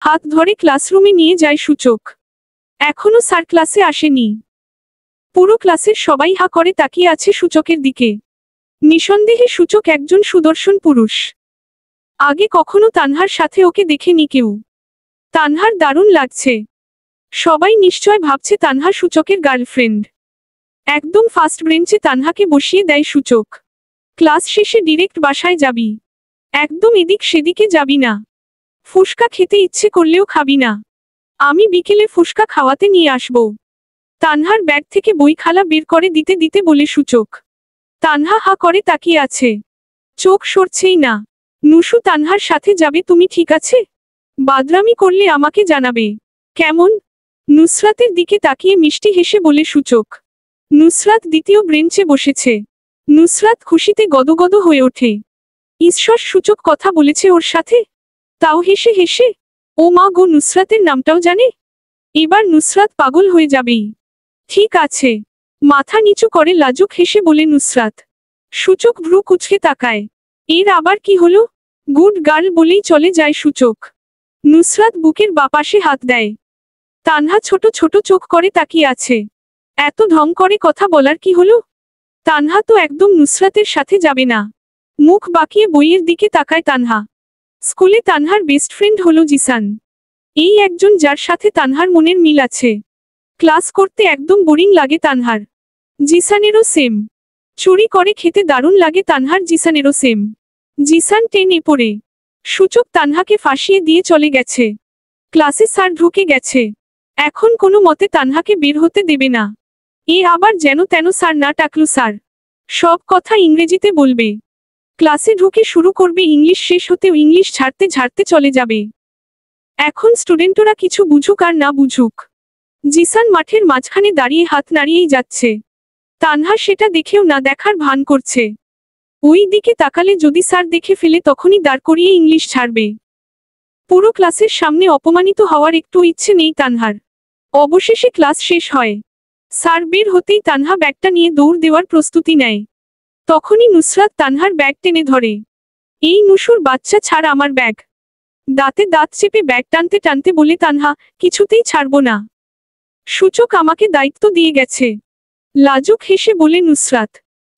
হাত ধরে ক্লাসরুমে নিয়ে যায় সূচক। এখনো স্যার ক্লাসে আসেনি। পুরো ক্লাসের সবাই হা করে তাকিয়ে আছে সূচকের দিকে। নিঃসন্দেহে সূচক একজন সুদর্শন পুরুষ। আগে কখনো তানহার সাথে ওকে দেখেনি কেউ। তানহার দারুণ লাগছে। সবাই নিশ্চয় ভাবছে তানহা সূচকের গার্লফ্রেন্ড। একদম ফার্স্ট বেঞ্চে তানহাকে বসিয়ে দেয় সূচক। ক্লাস শেষে ডিরেক্ট বাসায় যাবি? একদম এদিক সেদিকে যাবি না। ফুসকা খেতে ইচ্ছে করলেও খাবি না। আমি বিকেলে ফুসকা খাওয়াতে নিয়ে আসব। তানহার ব্যাগ থেকে বইখালা বের করে দিতে দিতে বলে সূচক। তানহা হা করে তাকিয়ে আছে। চোখ সরছেই না। নুসু তানহার সাথে যাবে, তুমি ঠিক আছে? বাদরামি করলে আমাকে জানাবে। কেমন? নুসরাতের দিকে তাকিয়ে মিষ্টি হেসে বলে সূচক। নুসরাত দ্বিতীয় বেঞ্চে বসেছে। নুসরাত খুশিতে গদগদ হয়ে ওঠে। ঈশ্বর, সূচক কথা বলেছে ওর সাথে, তাও হেসে হেসে। ও মা গো, নুসরাতের নামটাও জানে। এবার নুসরাত পাগল হয়ে যাবেই। ঠিক আছে, মাথা নিচু করে লাজুক হেসে বলে নুসরাত। সূচক ভ্রু কুঁচকে তাকায়। এর আবার কি হলো? গুড গার্ল বলেই চলে যায় সূচক। নুসরাত বুকের বাপাশে হাত দেয়। তানহা ছোট ছোট চোখ করে তাকিয়ে আছে। এত ঢং করে কথা বলার কি হলো? তানহা তো একদম নুসরাতের সাথে যাবে না। মুখ বাঁকিয়ে বইয়ের দিকে তাকায় তানহা। স্কুলে তানহার বেস্ট ফ্রেন্ড হলো জিসান। এই একজন যার সাথে তানহার মনের মিল আছে। ক্লাস করতে একদম বোরিং লাগে তানহার। জিসানেরও সেম। চুরি করে খেতে দারুণ লাগে তানহার, জিসানেরও সেম। জিসান 10 পড়ে। সূচক তানহাকে ফাঁসিয়ে দিয়ে চলে গেছে। ক্লাসে স্যার ঢুকে গেছে। এখন কোনো মতে তানহাকে বের হতে দেবে না। এ আবার যেন তেন স্যার না টাকলু স্যার। সব কথা ইংরেজিতে বলবে। ক্লাসে ঢুকে শুরু করবে ইংলিশ, শেষ হতেও ইংলিশ ঝাড়তে ঝাড়তে চলে যাবে। এখন স্টুডেন্টরা কিছু বুঝুক আর না বুঝুক, জিসান মাঠের মাঝখানে দাঁড়িয়ে হাত নাড়িয়েই যাচ্ছে। তানহা সেটা দেখেও না দেখার ভান করছে। ওই দিকে তাকালে যদি স্যার দেখে ফেলে তখনই দাঁড় করিয়ে ইংলিশ ছাড়বে। পুরো ক্লাসের সামনে অপমানিত হওয়ার একটু ইচ্ছে নেই তানহার। অবশেষে ক্লাস শেষ হয়। স্যার বের হতেই তানহা ব্যাগটা নিয়ে দৌড় দেওয়ার প্রস্তুতি নেয়। তখনই নুসরাত তানহার ব্যাগ টেনে ধরে। এই নুসুর বাচ্চা, ছাড় আমার ব্যাগ। দাঁতে দাঁত চেপে ব্যাগ টানতে টানতে বলে তানহা, কিছুতেই ছাড়ব না। সূচক আমাকে দায়িত্ব দিয়ে গেছে। লাজুক হেসে বলে নুসরাত।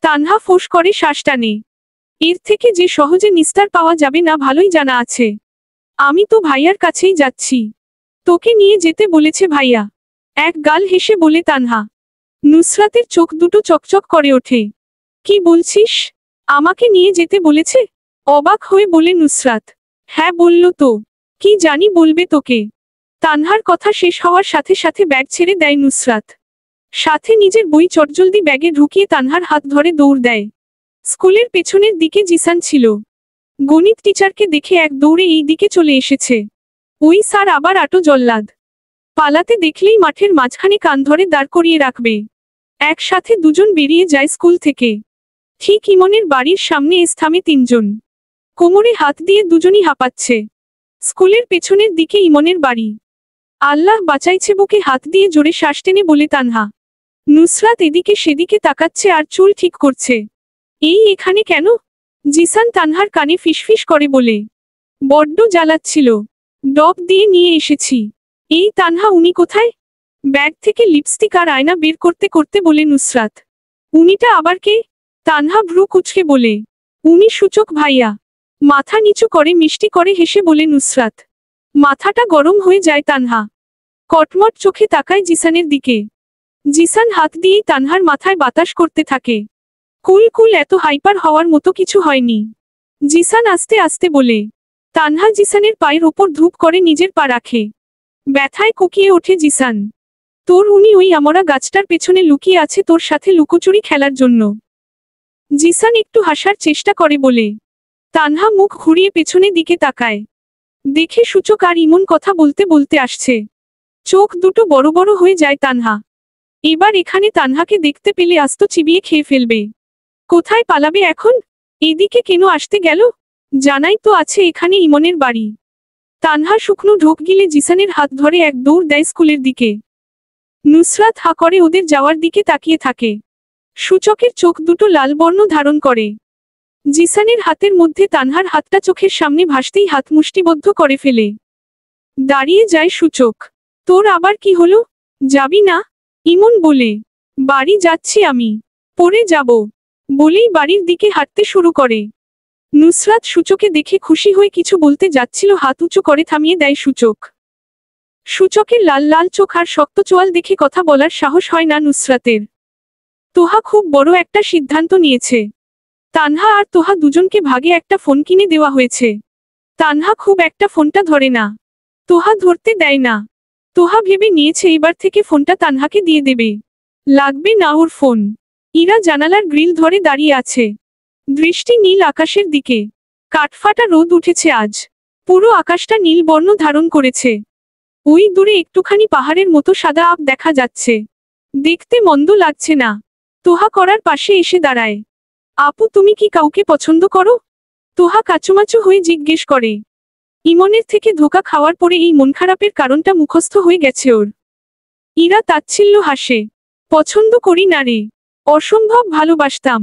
তানহা ফোঁস করে শ্বাস টানে। এর থেকে যে সহজে নিস্তার পাওয়া যাবে না ভালোই জানা আছে। আমি তো ভাইয়ার কাছেই যাচ্ছি। তোকে নিয়ে যেতে বলেছে ভাইয়া। এক গাল হেসে বলে তানহা। নুসরাতের চোখ দুটো চকচক করে ওঠে। কি বলছিস? আমাকে নিয়ে যেতে বলেছে? অবাক হয়ে বলে নুসরাত। হ্যাঁ বলল তো। কি জানি বলবে তোকে। তানহার কথা শেষ হওয়ার সাথে সাথে ব্যাগ ছেড়ে দেয় নুসরাত। সাথে নিজের বই চটজলদি ব্যাগে ঢুকিয়ে তানহার হাত ধরে দৌড় দেয়। স্কুলের পেছনের দিকে জিসান ছিল। গণিত টিচারকে দেখে এক দৌড়ে এই দিকে চলে এসেছে। ওই স্যার আবার আটো জল্লাদ। পালাতে দেখলেই মাঠের মাঝখানে কান ধরে দাঁড় করিয়ে রাখবে। একসাথে দুজন বেরিয়ে যায় স্কুল থেকে। ঠিক ইমনের বাড়ির সামনে থামে তিনজন। কোমরে হাত দিয়ে দুজনই হাঁপাচ্ছে। স্কুলের পেছনের দিকে ইমনের বাড়ি। আল্লাহ বাঁচাইছে, বুকে হাত দিয়ে জোরে শ্বাস টেনে বলে তানহা। নুসরাত এদিকে সেদিকে তাকাচ্ছে আর চুল ঠিক করছে। এই এখানে কেন? জিসান তানহার কানে ফিসফিস করে বলে। বড্ড জ্বালাচ্ছিল। ডব দিয়ে নিয়ে এসেছি। এই তানহা, উনি কোথায়? ব্যাগ থেকে লিপস্টিক আর আয়না বের করতে করতে বলে নুসরাত। উনিটা আবার কে? তানহা ভ্রু কুঁচকে বলে। উনি সূচক ভাইয়া। মাথা নিচু করে মিষ্টি করে হেসে বলে নুসরাত। মাথাটা গরম হয়ে যায় তানহা। কটমট চোখে তাকায় জিসানের দিকে। জিসান হাত দিয়েই তানহার মাথায় বাতাস করতে থাকে। কুল কুল, এত হাইপার হওয়ার মতো কিছু হয়নি। জিসান আস্তে আস্তে বলে। তানহা জিসানের পায়ের ওপর ধূপ করে নিজের পা রাখে। ব্যথায় কুকিয়ে ওঠে জিসান। তোর উনি ওই আমরা গাছটার পেছনে লুকিয়ে আছে তোর সাথে লুকোচুরি খেলার জন্য। জিসান একটু হাসার চেষ্টা করে বলে। তানহা মুখ ঘুরিয়ে পেছনে দিকে তাকায়। দেখে সূচক আর ইমন কথা বলতে বলতে আসছে। চোখ দুটো বড় বড় হয়ে যায় তানহা। এবার এখানে তানহাকে দেখতে পেলে আস্ত চিবিয়ে খেয়ে ফেলবে। কোথায় পালাবে এখন? এদিকে কেন আসতে গেল? জানাই তো আছে এখানে ইমনের বাড়ি। তানহা শুকনো ঢোক গিলে জিসানের হাত ধরে এক দৌড় দেয় স্কুলের দিকে। নুসরাত হা করে ওদের যাওয়ার দিকে তাকিয়ে থাকে। সূচকের চোখ দুটো লাল বর্ণ ধারণ করে। জিসানের হাতের মধ্যে তানহার হাতটা চোখের সামনে ভাসতেই হাত মুষ্টিবদ্ধ করে ফেলে। দাঁড়িয়ে যায় সূচক। তোর আবার কি হলো? যাবি না? ইমন বলে। বাড়ি যাচ্ছি আমি। পরে যাব। বলেই বাড়ির দিকে হাঁটতে শুরু করে। নুসরাত সূচকে দেখে খুশি হয়ে কিছু বলতে যাচ্ছিল, হাত উঁচু করে থামিয়ে দেয় সূচক। সূচকের লাল লাল চোখ আর শক্ত চোয়াল দেখে কথা বলার সাহস হয় না নুসরাতের। তোহা খুব বড় একটা সিদ্ধান্ত নিয়েছে। তানহা আর তোহা দুজনকে ভাগে একটা ফোন কিনে দেওয়া হয়েছে। তানহা খুব একটা ফোনটা ধরে না। তোহা ধরতে দেয় না। তোহা ভেবে নিয়েছে এবার থেকে ফোনটা তানহাকে দিয়ে দেবে। লাগবে না ওর ফোন। ইরা জানালার গ্রিল ধরে দাঁড়িয়ে আছে। দৃষ্টি নীল আকাশের দিকে। কাঠফাটা রোদ উঠেছে আজ। পুরো আকাশটা নীল বর্ণ ধারণ করেছে। ওই দূরে একটুখানি পাহাড়ের মতো সাদা আব দেখা যাচ্ছে। দেখতে মন্দ লাগছে না। তোহা করার পাশে এসে দাঁড়ায়। আপু, তুমি কি কাউকে পছন্দ করো? তোহা কাচুমাচু হয়ে জিজ্ঞেস করে। ইমনের থেকে ধোঁকা খাওয়ার পরে এই মন খারাপের কারণটা মুখস্থ হয়ে গেছে ওর। ইরা তাচ্ছিল্য হাসে। পছন্দ করি না রে। অসম্ভব ভালোবাসতাম।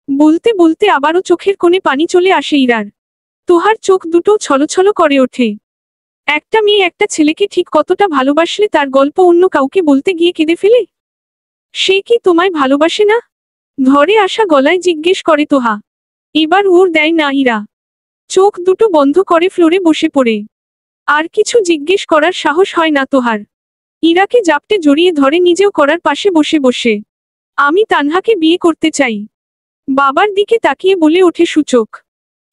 বলতে বলতে আবারও চোখের কোণে পানি চলে আসে ইরার। তোহার চোখ দুটো ছলছল করে ওঠে। একটা মেয়ে একটা ছেলেকে ঠিক কতটা ভালোবাসলে তার গল্প অন্য কাউকে বলতে গিয়ে কেঁদে ফেলে? সে কি তোমায় ভালোবাসে না? ধরে আসা গলায় জিজ্ঞেস করে তোহা। এবার ওর দেয় না ইরা। চোখ দুটো বন্ধ করে ফ্লোরে বসে পড়ে। আর কিছু জিজ্ঞেস করার সাহস হয় না তোহার। ইরাকে জাপটে জড়িয়ে ধরে নিজেও করার পাশে বসে বসে। আমি তানহাকে বিয়ে করতে চাই। বাবার দিকে তাকিয়ে বলে ওঠে সূচক।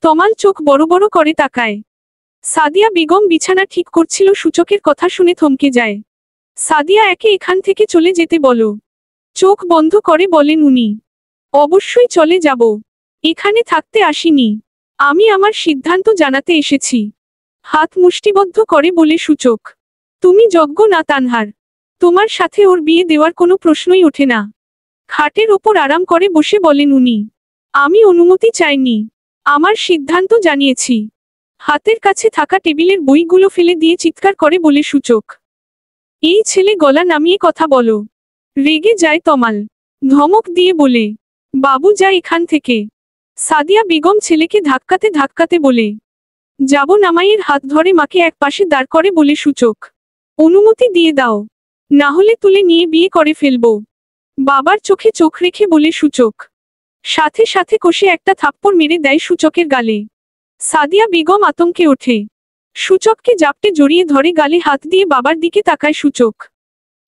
তমাল চোখ বড় বড় করে তাকায়। সাদিয়া বেগম বিছানা ঠিক করছিল, সূচকের কথা শুনে থমকে যায়। সাদিয়া, একে এখান থেকে চলে যেতে বলো। চোখ বন্ধ করে বলেন উনি। অবশ্যই চলে যাব। এখানে থাকতে আসিনি। আমি আমার সিদ্ধান্ত জানাতে এসেছি। হাত মুষ্টিবদ্ধ করে বলে সূচক। তুমি যোগ্য না তানহার। তোমার সাথে ওর বিয়ে দেওয়ার কোনো প্রশ্নই ওঠে না। খাটের ওপর আরাম করে বসে বলেন উনি। আমি অনুমতি চাইনি। আমার সিদ্ধান্ত জানিয়েছি। হাতের কাছে থাকা টেবিলের বইগুলো ফেলে দিয়ে চিৎকার করে বলে সূচক। এই ছেলে, গলা নামিয়ে কথা বলো। রেগে যায় তমাল। ধমক দিয়ে বলে, বাবু যা এখান থেকে। সাদিয়া বেগম ছেলেকে ধাক্কাতে ধাক্কাতে বলে, যাব না। মায়ের হাত ধরে মাকে এক পাশে দাঁড় করে বলে সূচক। অনুমতি দিয়ে দাও, না হলে তুলে নিয়ে বিয়ে করে ফেলবো। বাবার চোখে চোখ রেখে বলে সূচক। সাথে সাথে কষে একটা থাপ্পড় মেরে দেয় সূচকের গালে। সাদিয়া বেগম আতঙ্কে ওঠে। সূচককে জাপটে জড়িয়ে ধরে গালে হাত দিয়ে বাবার দিকে তাকায় সূচক।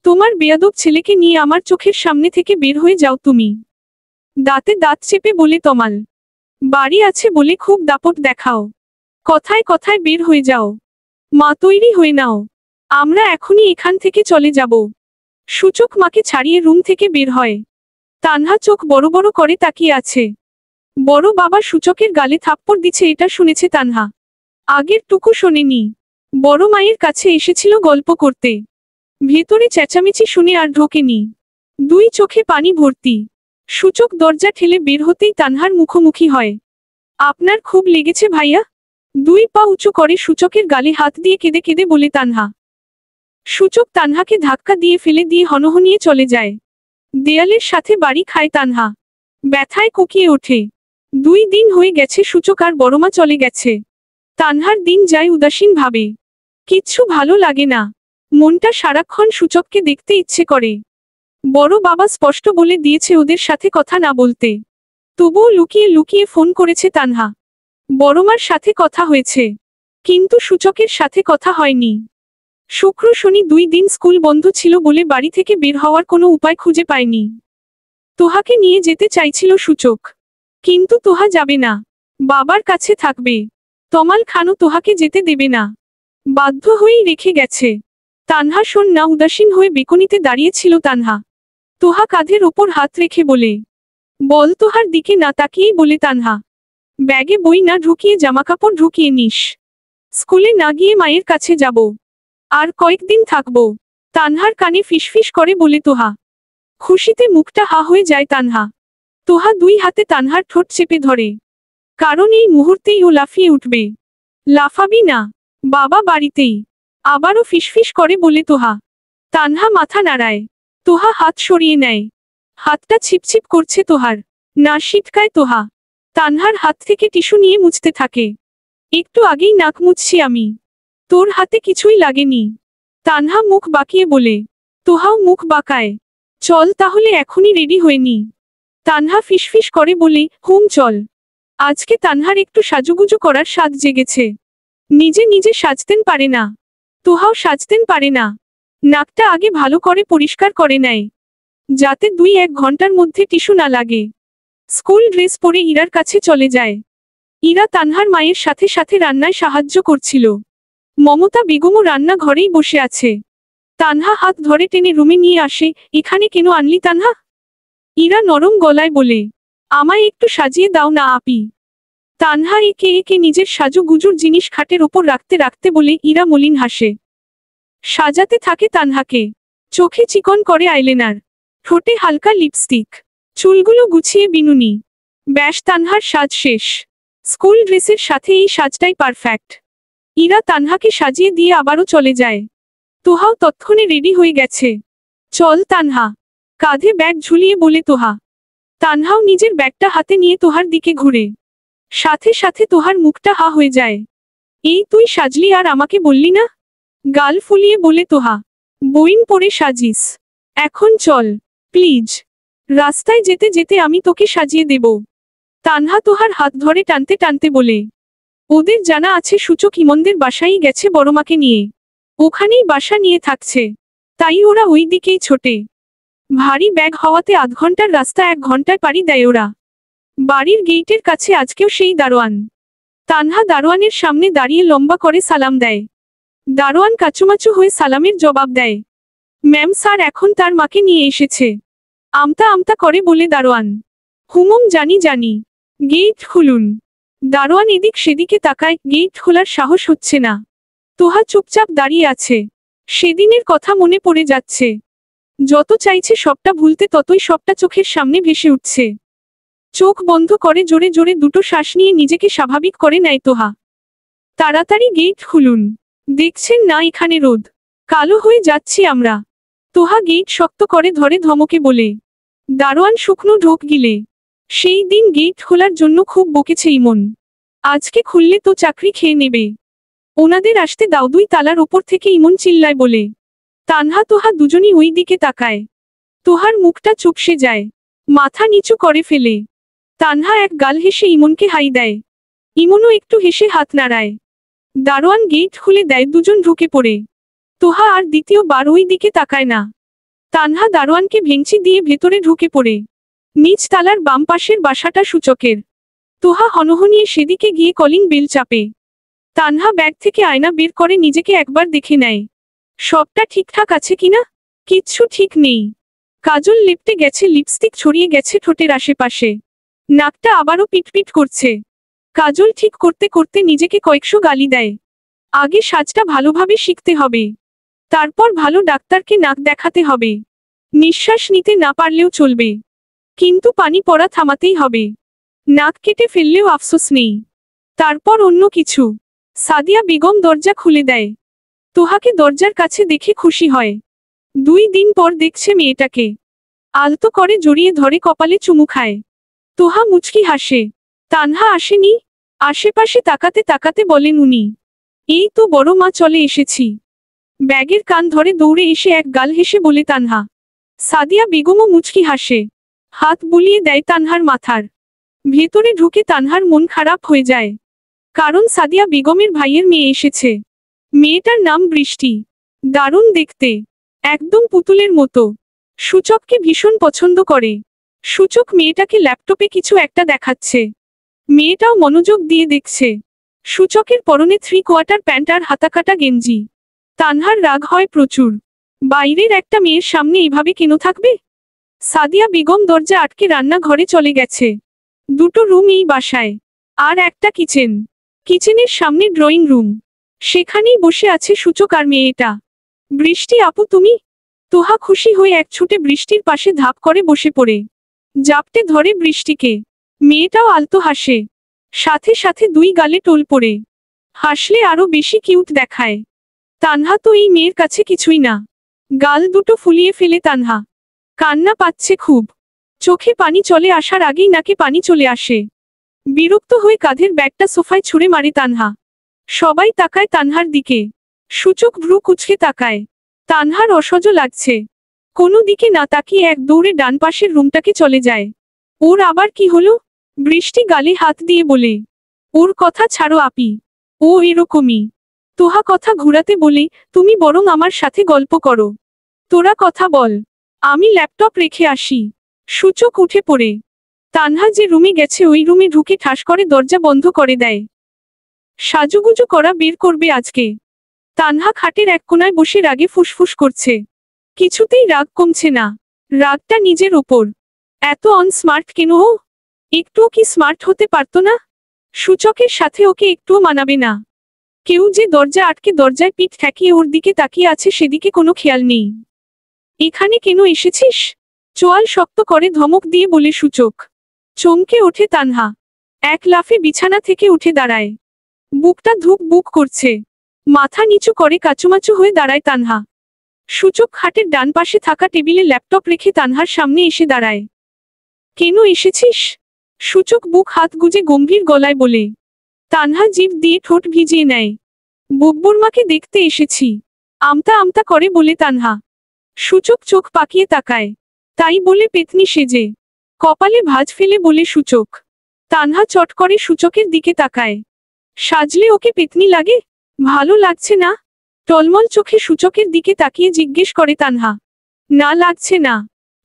তোমার বেয়াদব ছেলেকে নিয়ে আমার চোখের সামনে থেকে বের হয়ে যাও তুমি। দাঁতে দাঁত চেপে বলে তমাল। বাড়ি আছে বলে খুব দাপট দেখাও। কথায় কথায় বের হয়ে যাও। মা, তৈরি হয়ে নাও। আমরা এখনই এখান থেকে চলে যাব। সূচক মাকে ছাড়িয়ে রুম থেকে বের হয়। তানহা চোখ বড় বড় করে তাকিয়ে আছে। বড় বাবা সূচকের গালে থাপ্পড় দিচ্ছে এটা শুনেছে তানহা। আগের টুকু শোনেনি। বড় মায়ের কাছে এসেছিল গল্প করতে। ভেতরে চেঁচামেচি শুনে আর ঢোকেনি। দুই চোখে পানি ভর্তি। সূচক দরজা ঠেলে বের হতেই তানহার মুখোমুখি হয়। আপনার খুব লেগেছে ভাইয়া? দুই পা উঁচু করে সূচকের গালে হাত দিয়ে কেঁদে কেঁদে বলে তানহা। সূচক তানহাকে ধাক্কা দিয়ে ফেলে দিয়ে হনহনিয়ে চলে যায়। দেয়ালের সাথে বাড়ি খায় তানহা। ব্যথায় কুকিয়ে ওঠে। 2 দিন হয়ে গেছে সূচক আর বড়মা চলে গেছে। তানহার দিন যায় উদাসীন ভাবে। কিচ্ছু ভালো লাগে না। মনটা সারাক্ষণ সূচককে দেখতে ইচ্ছে করে। বড় বাবা স্পষ্ট বলে দিয়েছে ওদের সাথে কথা না বলতে। তবুও লুকিয়ে লুকিয়ে ফোন করেছে তানহা। বড়মার সাথে কথা হয়েছে, কিন্তু সূচকের সাথে কথা হয়নি। শুক্র শনি 2 দিন স্কুল বন্ধ ছিল বলে বাড়ি থেকে বের হওয়ার কোনো উপায় খুঁজে পায়নি। তোহাকে নিয়ে যেতে চাইছিল সূচক, কিন্তু তোহা যাবে না। বাবার কাছে থাকবে। তমাল খানও তোহাকে যেতে দেবে না। বাধ্য হয়েই রেখে গেছে। তানহা শোন না, উদাসীন হয়ে বেকনিতে দাঁড়িয়েছিল তানহা। তোহা কাঁধের ওপর হাত রেখে বলে, বল। তোহার দিকে না তাকিয়েই বলে তানহা, ব্যাগে বই না ঢুকিয়ে জামাকাপড় ঢুকিয়ে নিস। স্কুলে না গিয়ে মায়ের কাছে যাব। আর কয়েকদিন থাকবো। তানহার কানে ফিসফিস করে বলে তোহা। খুশিতে মুখটা হা হয়ে যায় তানহা। তোহা 2 হাতে তানহার ঠোঁট চেপে ধরে। কারণ এই মুহূর্তেই ও লাফিয়ে উঠবে। লাফাবি না, বাবা বাড়িতেই। আবারও ফিসফিস করে বলে তোহা। তানহা মাথা নাড়ায়। তোহা হাত সরিয়ে নেয়। হাতটা ছিপছিপ করছে তোহার। না সিটকায় তোহা। তানহার হাত থেকে টিস্যু নিয়ে মুছতে থাকে। একটু আগেই নাক মুছছি আমি। তোর হাতে কিছুই লাগেনি। তানহা মুখ বাঁকিয়ে বলে। তোহাও মুখ বাঁকায়। চল তাহলে এখনই রেডি হয়ে নি। তানহা ফিসফিস করে বলে, হুম চল। আজকে তানহার একটু সাজুগুজু করার স্বাদ জেগেছে। নিজে নিজে সাজতেন পারে না। তোহাও সাজতেন পারে না। নাকটা আগে ভালো করে পরিষ্কার করে নেয়, যাতে 2-1 ঘন্টার মধ্যে টিস্যু না লাগে। স্কুল ড্রেস পরে ইরার কাছে চলে যায়। ইরা তানহার মায়ের সাথে সাথে রান্নায় সাহায্য করছিল। মমতা বেগমও রান্না ঘরেই বসে আছে। তানহা হাত ধরে টেনে রুমে নিয়ে আসে। এখানে কেন আনলি তানহা? ইরা নরম গলায় বলে। আমায় একটু সাজিয়ে দাও না আপি। তানহা একে একে নিজের সাজুগুজুর জিনিস খাটের ওপর রাখতে রাখতে বলে। ইরা মলিন হাসে। সাজাতে থাকে তানহাকে। চোখে চিকন করে আইলেনার, ঠোঁটে হালকা লিপস্টিক, চুলগুলো গুছিয়ে বিনুনি। ব্যাস, তানহার সাজ শেষ। স্কুল ড্রেসের সাথে এই সাজটাই পারফেক্ট। ইরা তানহাকে সাজিয়ে দিয়ে আবারও চলে যায়। তোহাও তৎক্ষণে রেডি হয়ে গেছে। চল তানহা, কাঁধে ব্যাগ ঝুলিয়ে বলে তোহা। তানহাও নিজের ব্যাগটা হাতে নিয়ে তোহার দিকে ঘুরে। সাথে সাথে তোহার মুখটা হা হয়ে যায়। এই তুই সাজলি আর আমাকে বললি না? গাল ফুলিয়ে বলে তোহা। বইন পরে সাজিস। এখন চল প্লিজ। রাস্তায় যেতে যেতে আমি তোকে সাজিয়ে দেব। তানহা তোহার হাত ধরে টানতে টানতে বলে। ওদের জানা আছে সূচক ইমনদের বাসায় গেছে বড়মাকে নিয়ে। ওখানেই বাসা নিয়ে থাকছে, তাই ওরা ওই দিকেই ছোটে। ভারী ব্যাগ হওয়াতে আধ ঘন্টার রাস্তা 1 ঘন্টায় পাড়ি দেয় ওরা। বাড়ির গেইটের কাছে আজকেও সেই দারোয়ান। তানহা দারোয়ানের সামনে দাঁড়িয়ে লম্বা করে সালাম দেয়। দারোয়ান কাচুমাচু হয়ে সালামের জবাব দেয়। ম্যাম স্যার এখন তার মাকে নিয়ে এসেছে। আমতা আমতা করে বলে দারোয়ান। হুমুম জানি জানি, গেট খুলুন। দারোয়ান এদিক সেদিকে তাকায়, গেট খোলার সাহস হচ্ছে না। তোহা চুপচাপ দাঁড়িয়ে আছে। সেদিনের কথা মনে পড়ে যাচ্ছে। যত চাইছে সবটা ভুলতে ততই সবটা চোখের সামনে ভেসে উঠছে। চোখ বন্ধ করে জোরে জোরে দুটো শ্বাস নিয়ে নিজেকে স্বাভাবিক করে নেয় তোহা। তাড়াতাড়ি গেট খুলুন, দেখছেন না এখানে রোদ, কালো হয়ে যাচ্ছি আমরা। তোহা গেট শক্ত করে ধরে ধমকে বলে। দারোয়ান শুকনো ঢোক গিলে। সেই দিন গেট খোলার জন্য খুব বকেছে ইমন। আজকে খুললে তো চাকরি খেয়ে নেবে। ওনাদের আসতে দাও। 2 তালার ওপর থেকে ইমন চিল্লায় বলে। তানহা তোহা দুজনই ওই দিকে তাকায়। তোহার মুখটা চুপসে যায়, মাথা নিচু করে ফেলে। তানহা এক গাল হেসে ইমনকে হাই দেয়। ইমনও একটু হেসে হাত নাড়ায়। দারোয়ান গেট খুলে দেয়। দুজন ঢুকে পড়ে। তোহা আর দ্বিতীয়বার ওই দিকে তাকায় না। তানহা দারোয়ানকে ভেঙচি দিয়ে ভেতরে ঢুকে পড়ে। নিচ তালার বাম পাশের বাসাটা সূচকের। তোহা হনহনিয়ে সেদিকে গিয়ে কলিং বেল চাপে। তানহা ব্যাগ থেকে আয়না বের করে নিজেকে একবার দেখে নেয়। সবটা ঠিকঠাক আছে কিনা? কিচ্ছু ঠিক নেই। কাজল লেপটে গেছে, লিপস্টিক ছড়িয়ে গেছে ঠোঁটের আশেপাশে। নাকটা আবারও পিটপিট করছে। কাজল ঠিক করতে করতে নিজেকে কয়েকশো গালি দেয়। আগে সাজটা ভালোভাবে শিখতে হবে, তারপর ভালো ডাক্তারকে নাক দেখাতে হবে। নিঃশ্বাস নিতে না পারলেও চলবে, কিন্তু পানি পড়া থামাতেই হবে। নাক কেটে ফেললেও আফসোস নেই। তারপর অন্য কিছু। সাদিয়া বেগম দরজা খুলে দেয়। তোহাকে দরজার কাছে দেখে খুশি হয়। 2 দিন পর দেখছে মেয়েটাকে। আলতো করে জড়িয়ে ধরে কপালে চুমু খায়। তোহা মুচকি হাসে। তানহা আসেনি? আশেপাশে তাকাতে তাকাতে বলেন উনি। এই তো বড় মা, চলে এসেছি। ব্যাগের কান ধরে দৌড়ে এসে এক গাল হেসে বলে তানহা। সাদিয়া বেগমও মুচকি হাসে, হাত বুলিয়ে দেয় তানহার মাথার। ভেতরে ঢুকে তানহার মন খারাপ হয়ে যায়, কারণ সাদিয়া বেগমের ভাইয়ের মেয়ে এসেছে। মেয়েটার নাম বৃষ্টি। দারুণ দেখতে, একদম পুতুলের মতো। সূচককে ভীষণ পছন্দ করে। সূচক মেয়েটাকে ল্যাপটপে কিছু একটা দেখাচ্ছে। মেয়েটাও মনোযোগ দিয়ে দেখছে। সূচকের পরনে 3/4 প্যান্ট আর হাতাকাটা গেঞ্জি। তানহার রাগ হয় প্রচুর। বাইরের একটা মেয়ের সামনে এভাবে কেন থাকবে? সাদিয়া বেগম দরজা আটকে রান্নাঘরে চলে গেছে। 2টো রুম এই বাসায়, আর একটা কিচেন। কিচেনের সামনে ড্রয়িং রুম। সেখানেই বসে আছে সূচক আর মেয়েটা। বৃষ্টি আপু তুমি? তোহা খুশি হয়ে এক ছুটে বৃষ্টির পাশে ধাপ করে বসে পড়ে। জাপটে ধরে বৃষ্টিকে। মেয়েটাও আলতো হাসে, সাথে সাথে 2 গালে টোল পড়ে। হাসলে আরো বেশি কিউট দেখায়। তানহা তো এই মেয়ের কাছে কিছুই না। গাল দুটো ফুলিয়ে ফেলে তানহা। কান্না পাচ্ছে খুব। চোখে পানি চলে আসার আগেই নাকে পানি চলে আসে। বিরক্ত হয়ে কাঁধের ব্যাগটা সোফায় ছুঁড়ে মারে তানহা। সবাই তাকায় তানহার দিকে। সূচক ভ্রু কুঁচকে তাকায়। তানহার অসহ্য লাগছে। কোনো দিকে না তাকিয়ে এক দৌড়ে ডান পাশের রুমটাকে চলে যায়। ওর আবার কি হলো? বৃষ্টি গালে হাত দিয়ে বলে, ওর কথা ছাড়ো আপি, ও এরকমই। তোহা কথা ঘুরাতে বলে, তুমি বরং আমার সাথে গল্প করো। তোরা কথা বল, আমি ল্যাপটপ রেখে আসি। সূচক উঠে পড়ে তানহা যে রুমে গেছে ওই রুমে ঢুকে ঠাস করে দরজা বন্ধ করে দেয়। সাজুগুজু করা বের করবে আজকে। তানহা খাটের এক কোনায় বসে রাগে ফুসফুস করছে। কিছুতেই রাগ কমছে না, রাগটা নিজের ওপর। এত অনস্মার্ট কেন ও? একটুও কি স্মার্ট হতে পারতো না? সূচকের সাথে ওকে একটুও মানাবে না। কেউ যে দরজা আটকে দরজায় পিঠ ঠেকিয়ে ওর দিকে তাকিয়ে আছে সেদিকে কোনো খেয়াল নেই। এখানে কেন এসেছিস? চোয়াল শক্ত করে ধমক দিয়ে বলে সূচক। চমকে ওঠে তানহা। এক লাফে বিছানা থেকে উঠে দাঁড়ায়। বুকটা ধুক বুক করছে। মাথা নিচু করে কাচুমাচু হয়ে দাঁড়ায় তানহা। সূচক খাটের ডান পাশে থাকা টেবিলে ল্যাপটপ রেখে তানহার সামনে এসে দাঁড়ায়। কেন এসেছিস? সূচক বুক হাত গুজে গম্ভীর গলায় বলে। তানহা জিভ দিয়ে ঠোঁট ভিজিয়ে নেয়। বুব্বুরমাকে দেখতে এসেছি, আমতা আমতা করে বলে তানহা। সূচক চোখ পাকিয়ে তাকায়। তাই বলে পেতনি সেজে? কপালে ভাঁজ ফেলে বলে সূচক। তানহা চট করে সূচকের দিকে তাকায়। সাজলে ওকে পেতনি লাগে? ভালো লাগছে না? টলমল চোখে সূচকের দিকে তাকিয়ে জিজ্ঞেস করে তানহা। না লাগছে না।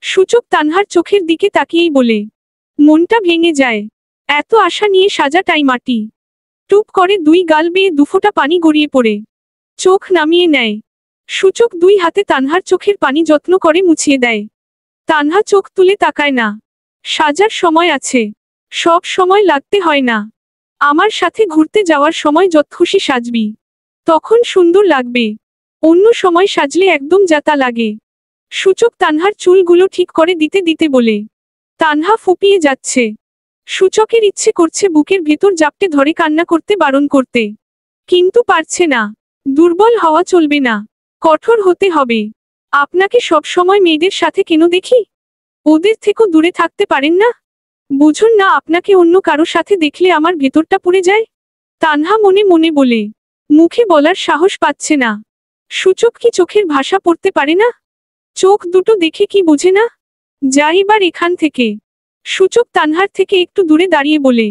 সূচক তানহার চোখের দিকে তাকিয়েই বলে। মনটা ভেঙে যায়। এত আশা নিয়ে সাজাটাই মাটি। টুপ করে দুই গাল বেয়ে দুফোঁটা পানি গড়িয়ে পড়ে। চোখ নামিয়ে নেয়। সূচক দুই হাতে তানহার চোখের পানি যত্ন করে মুছিয়ে দেয়। তানহা চোখ তুলে তাকায় না। সাজার সময় আছে, সব সময় লাগতে হয় না। আমার সাথে ঘুরতে যাওয়ার সময় যত খুশি সাজবি, তখন সুন্দর লাগবে। অন্য সময় সাজলে একদম যাতা লাগে। সূচক তানহার চুলগুলো ঠিক করে দিতে দিতে বলে। তানহা ফুপিয়ে যাচ্ছে। সূচকের ইচ্ছে করছে বুকের ভেতর জাপটে ধরে কান্না করতে বারণ করতে, কিন্তু পারছে না। দুর্বল হওয়া চলবে না, কঠোর হতে হবে। আপনাকে সব সময় মেয়েদের সাথে কেন দেখি? ওদের থেকেও দূরে থাকতে পারেন না? বুঝুন না, আপনাকে অন্য কারো সাথে দেখলে আমার ভেতরটা পুড়ে যায়। তানহা মনে মনে বলে। মুখে বলার সাহস পাচ্ছে না। সূচক কি চোখের ভাষা পড়তে পারে না? চোখ দুটো দেখে কি বোঝে না? যাই এবার এখান থেকে। সূচক তানহার থেকে একটু দূরে দাঁড়িয়ে বলে।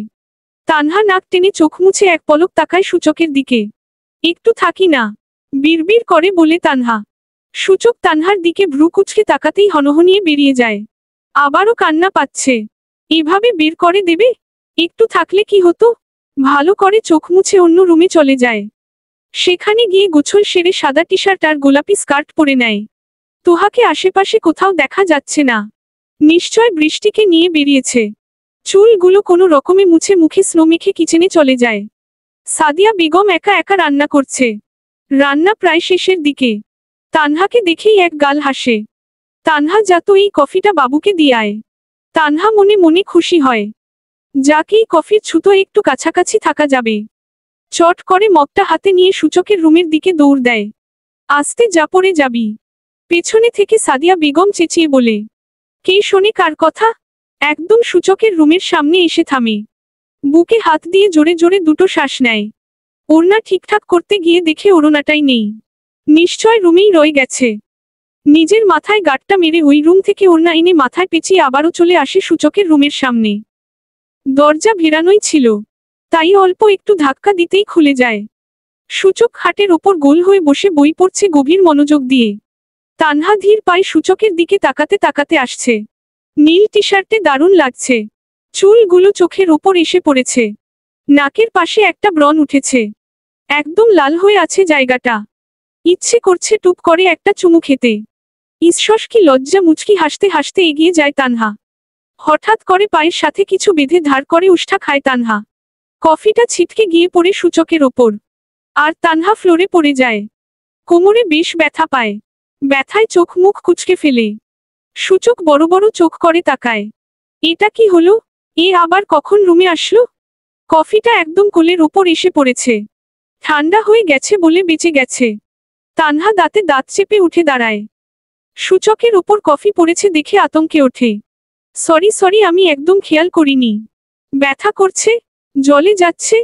তানহা নাক টেনে চোখ মুছে এক পলক তাকায় সূচকের দিকে। একটু থাকি না, বিড়বিড় করে বলে তানহা। সূচক তানহার দিকে ভ্রু কুঁচকে তাকাতেই হনহনিয়ে বেরিয়ে যায়। আবারও কান্না পাচ্ছে। এভাবে বের করে দেবে? একটু থাকলে কি হতো? ভালো করে চোখ মুছে অন্য রুমে চলে যায়। সেখানে গিয়ে গোছল সেরে সাদা টি শার্ট আর গোলাপি স্কার্ট পরে নেয়। তোহাকে আশেপাশে কোথাও দেখা যাচ্ছে না। নিশ্চয় বৃষ্টিকে নিয়ে বেরিয়েছে। চুলগুলো কোনো রকমে মুছে মুখে স্নো মেখে কিচেনে চলে যায়। সাদিয়া বেগম একা একা রান্না করছে। রান্না প্রায় শেষের দিকে। তানহাকে দেখেই এক গাল হাসে। তানহা, যা তো এই কফিটা বাবুকে দিয়ে আয়। তানহা মনে মনে খুশি হয়। যাকেই কফির ছুতো একটু কাছাকাছি থাকা যাবে। চট করে মগটা হাতে নিয়ে সূচকের রুমের দিকে দৌড় দেয়। আস্তে যা, পড়ে যাবি। পেছনে থেকে সাদিয়া বেগম চেঁচিয়ে বলে। কে শোনে কার কথা? একদম সূচকের রুমের সামনে এসে থামে। বুকে হাত দিয়ে জোরে জোরে দুটো শ্বাস নেয়। ওড়না ঠিকঠাক করতে গিয়ে দেখে ওড়নাটাই নেই। নিশ্চয় রুমেই রয়ে গেছে। নিজের মাথায় গাঁটটা মেরে ওই রুম থেকে ওড়না এনে মাথায় পেঁচিয়ে আবারও চলে আসে সূচকের রুমের সামনে। দরজা ভেরানোই ছিল, তাই অল্প একটু ধাক্কা দিতেই খুলে যায়। সূচক খাটের ওপর গোল হয়ে বসে বই পড়ছে গভীর মনোযোগ দিয়ে। তানহা ধীর পায়ে সূচকের দিকে তাকাতে তাকাতে আসছে। নীল টি শার্টে দারুণ লাগছে। চুলগুলো চোখের ওপর এসে পড়েছে। নাকের পাশে একটা ব্রণ উঠেছে। একদম লাল হয়ে আছে জায়গাটা। ইচ্ছে করছে টুপ করে একটা চুমু খেতে। ঈশ্বস কি লজ্জা! মুচকি হাসতে হাসতে এগিয়ে যায় তানহা। হঠাৎ করে পায়ের সাথে কিছু বেঁধে ধার করে উষ্ঠা খায় তানহা। কফিটা ছিটকে গিয়ে পড়ে সূচকের ওপর। আর তানহা ফ্লোরে পড়ে যায়। কোমরে বেশ ব্যথা পায়। ব্যথায় চোখ মুখ কুঁচকে ফেলে। সূচক বড় বড় চোখ করে তাকায়। এটা কি হলো? এ আবার কখন রুমে আসলো? কফিটা একদম কোলের ওপর এসে পড়েছে। ঠান্ডা হয়ে গেছে বলে বেঁচে গেছে। তানহা দাঁতে দাঁত চেপে উঠে দাঁড়ায়। সূচকের ওপর কফি পড়েছে দেখে আতঙ্কে ওঠে। সরি সরি, আমি একদম খেয়াল করিনি। ব্যথা করছে? জলে যাচ্ছে?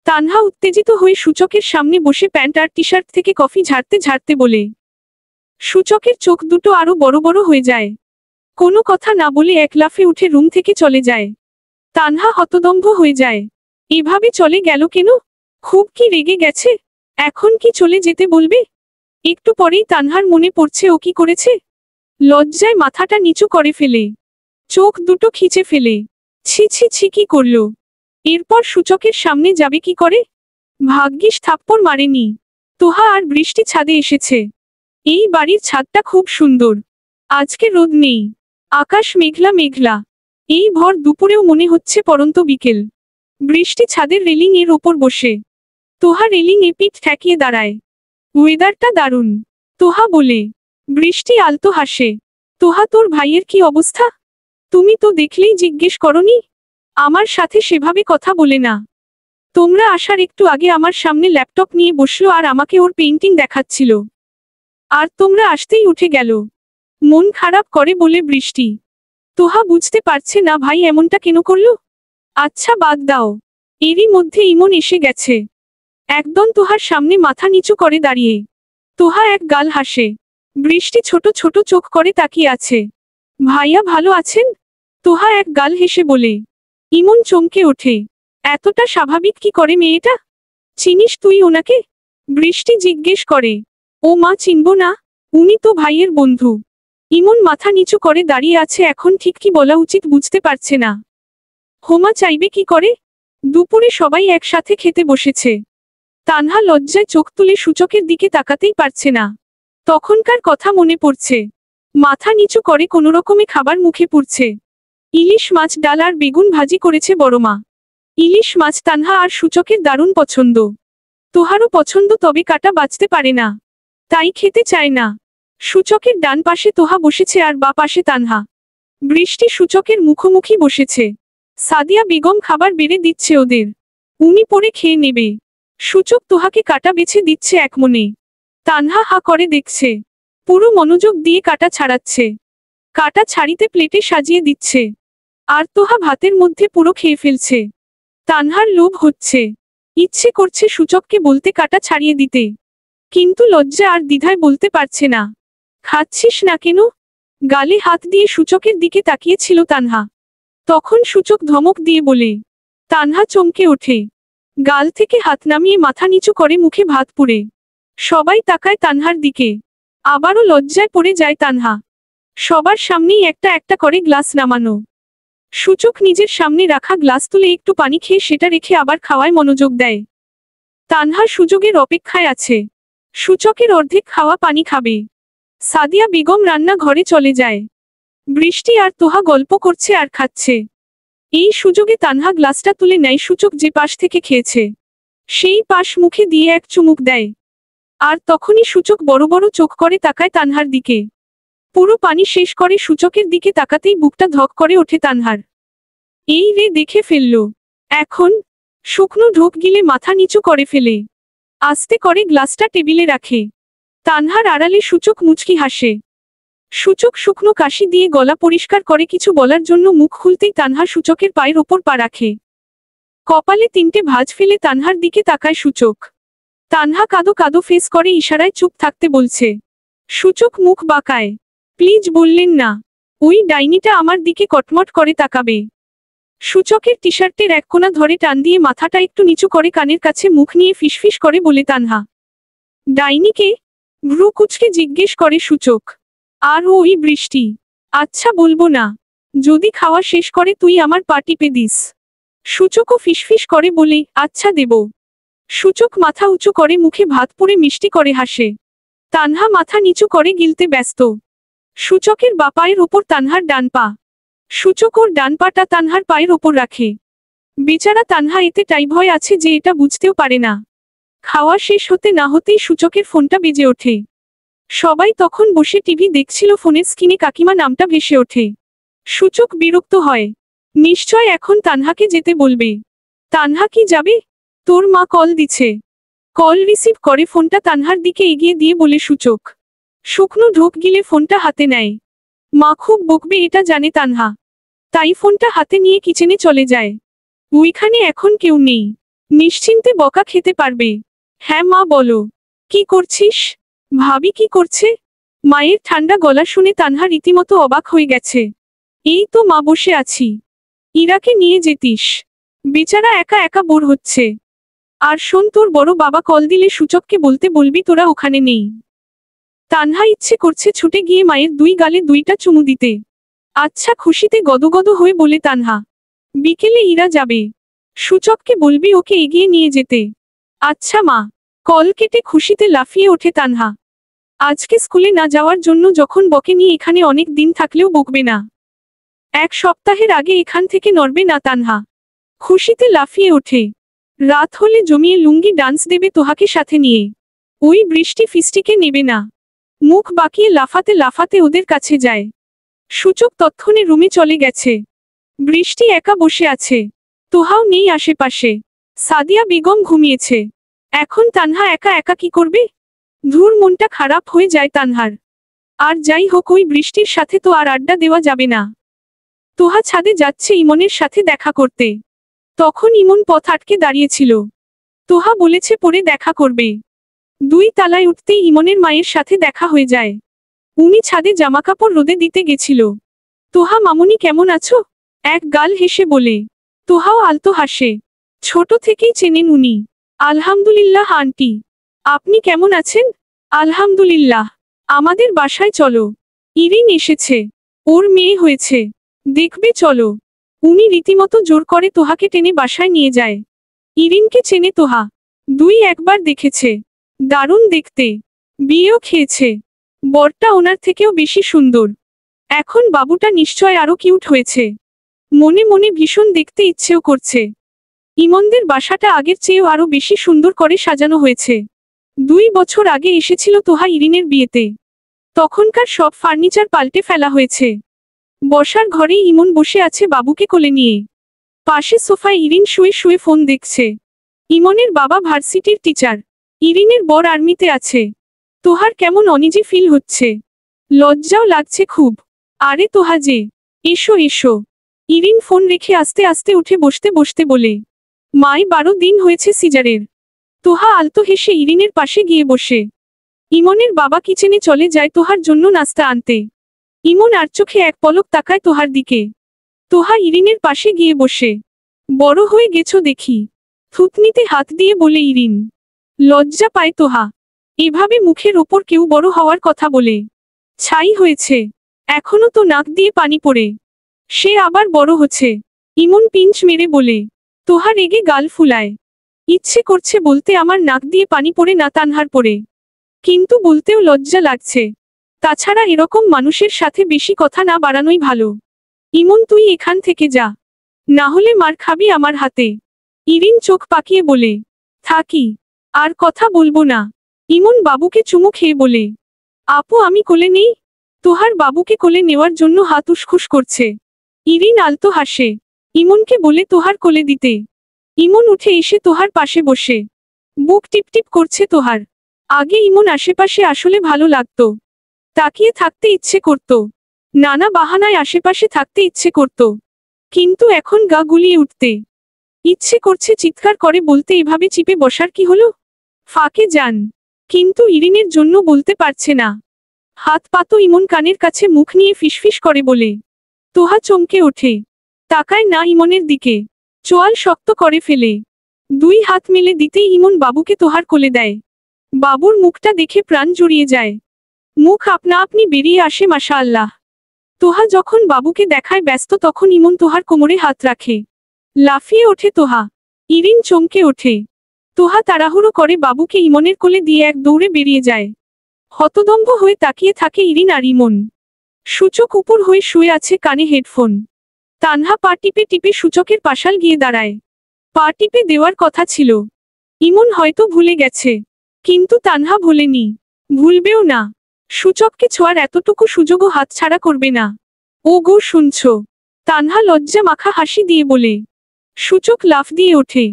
তানহা উত্তেজিত হয়ে সূচকের সামনে বসে প্যান্ট আর টি শার্ট থেকে কফি ঝাড়তে ঝাড়তে বলে। সূচকের চোখ দুটো আরো বড় বড় হয়ে যায়। কোনো কথা না বলে এক লাফে উঠে রুম থেকে চলে যায়। তানহা হতদম্ভ হয়ে যায়। এভাবে চলে গেল কেন? খুব কি রেগে গেছে? এখন কি চলে যেতে বলবে? একটু পরেই তানহার মনে পড়ছে ও কি করেছে। লজ্জায় মাথাটা নিচু করে ফেলে, চোখ দুটো খিচে ফেলে। ছি ছি ছি, কি করলো? এরপর সূচকের সামনে যাবে কি করে? ভাগ্যিস থাপ্পড় মারেনি। তোহা আর বৃষ্টি ছাদে এসেছে। এই বাড়ির ছাদটা খুব সুন্দর। আজকে রোদ নেই, আকাশ মেঘলা মেঘলা। এই ভর দুপুরেও মনে হচ্ছে পরন্ত বিকেল। বৃষ্টি ছাদের রেলিং এর ওপর বসে। তোহা রেলিং এ পিঠ ঠেকিয়ে দাঁড়ায়। ওয়েদারটা দারুণ, তোহা বলে। বৃষ্টি আলতো হাসে। তোহা, তোর ভাইয়ের কি অবস্থা? তুমি তো দেখলেই জিজ্ঞেস করনি। আমার সাথে সেভাবে কথা বলে না। তোমরা আসার একটু আগে আমার সামনে ল্যাপটপ নিয়ে বসলো আর আমাকে ওর পেইন্টিং দেখাচ্ছিল। আর তোমরা আসতেই উঠে গেল। মন খারাপ করে বলে বৃষ্টি। তোহা বুঝতে পারছে না ভাই এমনটা কেন করলো। আচ্ছা বাদ দাও। এরই মধ্যে ইমন এসে গেছে। একদম তোহার সামনে মাথা নিচু করে দাঁড়িয়ে। তোহা এক গাল হাসে। বৃষ্টি ছোট ছোট চোখ করে তাকিয়ে আছে। ভাইয়া ভালো আছেন? তোহা এক গাল হেসে বলে। ইমন চমকে ওঠে। এতটা স্বাভাবিক কি করে মেয়েটা? চিনিস তুই ওনাকে? বৃষ্টি জিজ্ঞেস করে। ও মা, চিনব না? উনি তো ভাইয়ের বন্ধু। ইমন মাথা নিচু করে দাঁড়িয়ে আছে, এখন ঠিক কি বলা উচিত বুঝতে পারছে না। হোমা চাইবে কি করে? দুপুরে সবাই একসাথে খেতে বসেছে। তানহা লজ্জায় চোখ তুলে সূচকের দিকে তাকাতেই পারছে না। তখনকার কথা মনে পড়ছে। মাথা নিচু করে কোনোরকমে খাবার মুখে পুরছে। ইলিশ মাছ, ডাল আর বেগুন ভাজি করেছে বড়মা। ইলিশ মাছ তানহা আর সূচকের দারুণ পছন্দ। তোহারও পছন্দ, তবে কাটা বাঁচতে পারে না, তাই খেতে চায় না। সূচকের ডান পাশে তোহা বসেছে আর বা পাশে তানহা। বৃষ্টি সূচকের মুখোমুখি বসেছে। সাদিয়া বেগম খাবার বেড়ে দিচ্ছে ওদের। উনি পরে খেয়ে নেবে। সূচক তোহাকে কাটা বেছে দিচ্ছে একমনে। তানহা হা করে দেখছে। পুরো মনোযোগ দিয়ে কাটা ছাড়াচ্ছে। কাটা ছাড়িতে প্লেটে সাজিয়ে দিচ্ছে। আর তোহা ভাতের মধ্যে পুরো খেয়ে ফেলছে। তানহার লোভ হচ্ছে। ইচ্ছে করছে সূচককে বলতে কাটা ছাড়িয়ে দিতে, কিন্তু লজ্জা আর দ্বিধায় বলতে পারছে না। খাচ্ছিস না কেন? গালে হাত দিয়ে সূচকের দিকে তাকিয়েছিল তানহা। তখন সূচক ধমক দিয়ে বলে। তানহা চমকে ওঠে। গাল থেকে হাত নামিয়ে মাথা নিচু করে মুখে ভাত পুরে। সবাই তাকায় তানহার দিকে। আবারও লজ্জায় পড়ে যায় তানহা। সবার সামনেই একটা একটা করে গ্লাস নামানো। সূচক নিজের সামনে রাখা গ্লাস তুলে একটু পানি খেয়ে সেটা রেখে আবার খাওয়ায় মনোযোগ দেয়। তানহা সুযোগের অপেক্ষায় আছে। সূচকের অর্ধেক খাওয়া পানি খাবে। সাদিয়া বেগম রান্না ঘরে চলে যায়। বৃষ্টি আর তোহা গল্প করছে আর খাচ্ছে। এই সুযোগে তানহা গ্লাসটা তুলে নেয় সূচক যে পাশ থেকে খেয়েছে, সেই পাশ মুখে দিয়ে এক চুমুক দেয়। আর তখনই সূচক বড় বড় চোখ করে তাকায় তানহার দিকে। পুরো পানি শেষ করে সূচকের দিকে তাকাতেই বুকটা ধক করে ওঠে তানহার। এই রে, দেখে ফেলল। এখন শুকনো ঢোক গিলে মাথা নিচু করে ফেলে। আস্তে করে গ্লাসটা টেবিলে রাখে। তানহার আড়ালে সূচক মুচকি হাসে। সূচক শুকনো কাশি দিয়ে গলা পরিষ্কার করে কিছু বলার জন্য মুখ খুলতেই তানহা সূচকের পায়ের ওপর পা রাখে। কপালে তিনটে ভাঁজ ফেলে তানহার দিকে তাকায় সূচক। তানহা কাদো কাদো ফেস করে ইশারায় চুপ থাকতে বলছে। সূচক মুখ বাঁকায়। প্লিজ বললেন না? ওই ডাইনিটা আমার দিকে কটমট করে তাকাবে। সূচকের টি শার্টের এক কোণা ধরে টান দিয়ে মাথাটা একটু নিচু করে কানের কাছে মুখ নিয়ে ফিসফিস করে বলে তানহা। ডাইনিকে? ভ্রু কুচকে জিজ্ঞেস করে সূচক। আর ওই বৃষ্টি। আচ্ছা বলবো না, যদি খাওয়া শেষ করে তুই আমার পা টিপে দিস। সূচকও ফিসফিস করে বলে, আচ্ছা দেব। সূচক মাথা উঁচু করে মুখে ভাত পুরে মিষ্টি করে হাসে। তানহা মাথা নিচু করে গিলতে ব্যস্ত। সূচকের বা পায়ের ওপর তানহার ডান পা। সূচক ওর ডান পাটা তানহার পায়ের ওপর রাখে। বেচারা তানহা এতে টাই ভয় আছে যে এটা বুঝতেও পারে না। খাওয়া শেষ হতে না হতেই সূচকের ফোনটা বেজে ওঠে। সবাই তখন বসে টিভি দেখছিল। ফোনের স্ক্রিনে কাকিমা নামটা ভেসে ওঠে। সূচক বিরক্ত হয়। নিশ্চয় এখন তানহাকে যেতে বলবে। তানহা কি যাবে? তোর মা কল দিছে। কল রিসিভ করে ফোনটা তানহার দিকে এগিয়ে দিয়ে বলে সূচক। শুকনো ঢোক গিলে ফোনটা হাতে নেয়। মা খুব বকবে এটা জানে তানহা, তাই ফোনটা হাতে নিয়ে কিচেনে চলে যায়। ওইখানে এখন কেউ নেই। নিশ্চিন্তে বকা খেতে পারবে। হ্যাঁ মা বলো, কি করছিস? ভাবি কি করছে? মায়ের ঠান্ডা গলা শুনে তানহা রীতিমতো অবাক হয়ে গেছে। এই তো মা বসে আছি। ইরাকে নিয়ে যেতিস, বেচারা একা একা বোর হচ্ছে। আর শোন, তোর বড় বাবা কল দিলে সূচককে বলতে বলবি তোরা ওখানে নেই। তানহা ইচ্ছে করছে ছুটে গিয়ে মায়ের 2 গালে 2টা চুমু দিতে। আচ্ছা, খুশিতে গদগদ হয়ে বলে তানহা। বিকেলে ইরা যাবে, সূচককে বলবি ওকে এগিয়ে নিয়ে যেতে। আচ্ছা মা। কল কেটে খুশিতে লাফিয়ে ওঠে তানহা। আজকে স্কুলে না যাওয়ার জন্য যখন বকেনি, এখানে অনেক দিন থাকলেও বকবে না। 1 সপ্তাহের আগে এখান থেকে নড়বে না তানহা। খুশিতে লাফিয়ে ওঠে। রাত হলে জমিয়ে লুঙ্গি ডান্স দেবে তোহাকে সাথে নিয়ে। ওই বৃষ্টি ফিষ্টিকে নেবে না। মুখ বাঁকিয়ে লাফাতে লাফাতে ওদের কাছে যায়। সূচক তৎক্ষণে রুমে চলে গেছে। বৃষ্টি একা বসে আছে। তোহাও নেই আশেপাশে। সাদিয়া বেগম ঘুমিয়েছে। এখন তানহা একা একা কি করবে? ধুর, মনটা খারাপ হয়ে যায় তানহার। আর যাই হোক, ওই বৃষ্টির সাথে তো আর আড্ডা দেওয়া যাবে না। তোহা ছাদে যাচ্ছে ইমনের সাথে দেখা করতে। তখন ইমন পথ আটকে দাঁড়িয়েছিল। তোহা বলেছে পরে দেখা করবে। 2 তালায় উঠতেই ইমনের মায়ের সাথে দেখা হয়ে যায়। উনি ছাদে জামাকাপড় রোদে দিতে গেছিল। তোহা, মামুনি কেমন আছো? এক গাল হেসে বলে। তোহাও আলতো হাসে। ছোট থেকেই চেনেন উনি। আলহামদুলিল্লাহ আন্টি। আপনি কেমন আছেন? আলহামদুলিল্লাহ। আমাদের বাসায় চলো। ইরিন এসেছে। ওর মেয়ে হয়েছে। দেখবে চলো। উনি রীতিমতো জোর করে তোহাকে টেনে বাসায় নিয়ে যায়। ইরিনকে চেনে তোহা। 2 একবার দেখেছে। দারুণ দেখতে। বিয়েও খেয়েছে। বরটা ওনার থেকেও বেশি সুন্দর। এখন বাবুটা নিশ্চয় আরো কিউট হয়েছে। মনে মনে ভীষণ দেখতে ইচ্ছেও করছে। ইমনদের বাসাটা আগের চেয়েও আরো বেশি সুন্দর করে সাজানো হয়েছে। 2 বছর আগে এসেছিল তোহা ইরিনের বিয়েতে। তখনকার সব ফার্নিচার পাল্টে ফেলা হয়েছে। বসার ঘরেই ইমন বসে আছে বাবুকে কোলে নিয়ে। পাশে সোফায় ইরিন শুয়ে শুয়ে ফোন দেখছে। ইমনের বাবা ভার্সিটির টিচার। ইরিনের বর আর্মিতে আছে। তোহার কেমন অনিজি ফিল হচ্ছে। লজ্জাও লাগছে খুব। আরে তোহা যে, এসো এসো। ইরিন ফোন রেখে আস্তে আস্তে উঠে বসতে বসতে বলে। মাই 12 দিন হয়েছে সিজারের। তোহা আলতো হেসে ইরিনের পাশে গিয়ে বসে। ইমনের বাবা কিচেনে চলে যায় তোহার জন্য নাস্তা আনতে। ইমন আর চোখে এক পলক তাকায় তোহার দিকে। তোহা ইরিনের পাশে গিয়ে বসে। বড় হয়ে গেছো দেখি। থুতনিতে হাত দিয়ে বলে ইরিন। লজ্জা পায় তোহা। এভাবে মুখের ওপর কেউ বড় হওয়ার কথা বলে। ছাই হয়েছে। এখনো তো নাক দিয়ে পানি পড়ে। সে আবার বড় হচ্ছে। ইমন পিঞ্চ মেরে বলে। তোহা রেগে গাল ফুলায়। ইচ্ছে করছে বলতে আমার নাক দিয়ে পানি পড়ে না তানহার পড়ে। কিন্তু বলতেও লজ্জা লাগছে। তাছাড়া এরকম মানুষের সাথে বেশি কথা না বাড়ানোই ভালো। ইমন, তুই এখান থেকে যা। না হলে মার খাবি আমার হাতে। ইরিন চোখ পাকিয়ে বলে। থাকি। আর কথা বলবো না। ইমন বাবুকে চুমু খেয়ে বলে। আপু, আমি কোলে নেই? তোহার বাবুকে কোলে নেওয়ার জন্য হাত উসখুস করছে। ইরিন আলতো হাসে। ইমনকে বলে তোহার কোলে দিতে। ইমন উঠে এসে তোহার পাশে বসে। বুক টিপটিপ করছে তোহার। আগে ইমন আশেপাশে আসলে ভালো লাগতো। তাকিয়ে থাকতে ইচ্ছে করত। নানা বাহানায় আশেপাশে থাকতে ইচ্ছে করত। কিন্তু এখন গা গুলিয়ে উঠতে ইচ্ছে করছে চিৎকার করে বলতে, এভাবে চিপে বসার কি হলো? ফাঁকে যান। কিন্তু ইরিনের জন্য বলতে পারছে না। হাত পাতো ইমন কানের কাছে মুখ নিয়ে ফিসফিস করে বলে। তোহা চমকে ওঠে। তাকায় না ইমনের দিকে। চোয়াল শক্ত করে ফেলে। 2 হাত মেলে দিতেই ইমন বাবুকে তোহার কোলে দেয়। বাবুর মুখটা দেখে প্রাণ জুড়িয়ে যায়। মুখ আপনা আপনি বেরিয়ে আসে মাশাআল্লাহ। তোহা যখন বাবুকে দেখায় ব্যস্ত, তখন ইমন তোহার কোমরে হাত রাখে। লাফিয়ে ওঠে তোহা। ইরিন চমকে ওঠে। তোহা তাড়াহুড়ো করে বাবুকে ইমনের কোলে দিয়ে এক দৌড়ে বেরিয়ে যায়। হতদম্ব হয়ে তাকিয়ে থাকে ইরিন আর ইমন। সূচক উপর হয়ে শুয়ে আছে, কানে হেডফোন। তানহা পা টিপে টিপে সূচকের পাশাল গিয়ে দাঁড়ায়। পা টিপে দেওয়ার কথা ছিল। ইমন হয়তো ভুলে গেছে। কিন্তু তানহা ভোলেনি। ভুলবেও না। সূচককে ছোঁয়ার এতটুকু সুযোগও হাতছাড়া করবে না। ও গো, শুনছো? তানহা লজ্জা মাখা হাসি দিয়ে বলে। সূচক লাফ দিয়ে ওঠে।